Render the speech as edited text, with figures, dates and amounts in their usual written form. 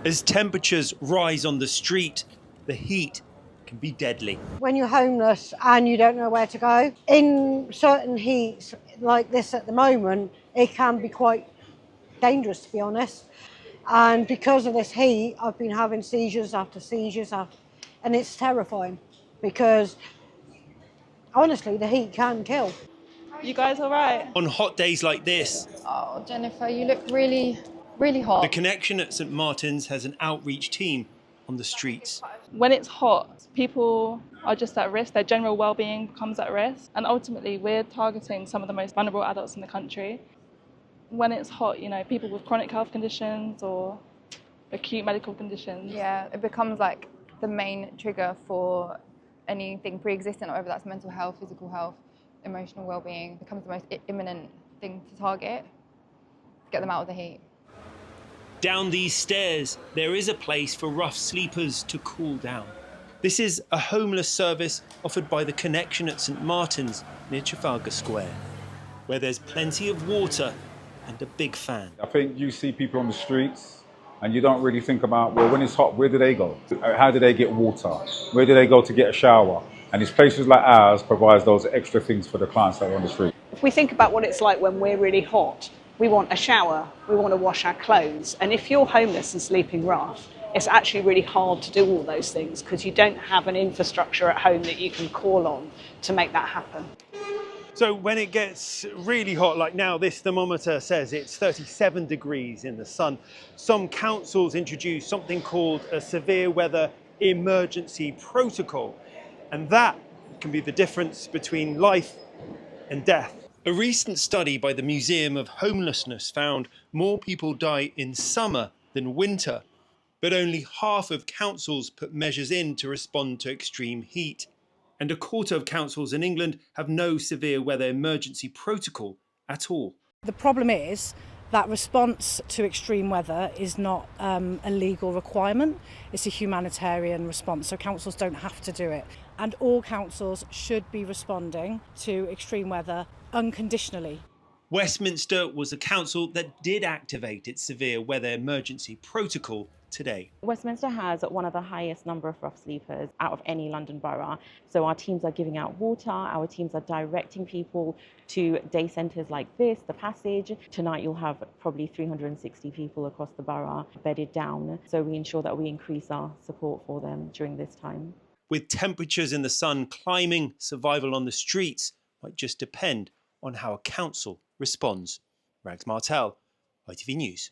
As temperatures rise on the street, the heat can be deadly. When you're homeless and you don't know where to go, in certain heats like this at the moment, it can be quite dangerous, to be honest. And because of this heat, I've been having seizures after seizures, and it's terrifying because honestly, the heat can kill. You guys all right? On hot days like this, Oh, Jennifer, you look really, really hot. the Connection at St Martin's has an outreach team on the streets. When it's hot, people are just at risk. Their general well-being becomes at risk. And ultimately, we're targeting some of the most vulnerable adults in the country. When it's hot, people with chronic health conditions or acute medical conditions. Yeah, it becomes like the main trigger for anything pre-existing, whether that's mental health, physical health, emotional well-being, becomes the most imminent thing to target to get them out of the heat. Down these stairs, there is a place for rough sleepers to cool down. This is a homeless service offered by the Connection at St Martin's near Trafalgar Square, where there's plenty of water and a big fan. I think you see people on the streets and you don't really think about, well, when it's hot, where do they go? How do they get water? Where do they go to get a shower? And these places like ours provides those extra things for the clients that are on the street. If we think about what it's like when we're really hot, we want a shower, we want to wash our clothes. And if you're homeless and sleeping rough, it's actually really hard to do all those things because you don't have an infrastructure at home that you can call on to make that happen. So when it gets really hot, like now, this thermometer says it's 37 degrees in the sun. Some councils introduce something called a severe weather emergency protocol. And that can be the difference between life and death. A recent study by the Museum of Homelessness found more people die in summer than winter, but only half of councils put measures in to respond to extreme heat. And a quarter of councils in England have no severe weather emergency protocol at all. The problem is that response to extreme weather is not a legal requirement. It's a humanitarian response, so councils don't have to do it. And all councils should be responding to extreme weather unconditionally. Westminster was a council that did activate its severe weather emergency protocol today. Westminster has one of the highest number of rough sleepers out of any London borough. So our teams are giving out water, our teams are directing people to day centres like this, the Passage. Tonight you'll have probably 360 people across the borough bedded down. So we ensure that we increase our support for them during this time. With temperatures in the sun climbing, survival on the streets might just depend on how a council responds. Rags Martel, ITV News.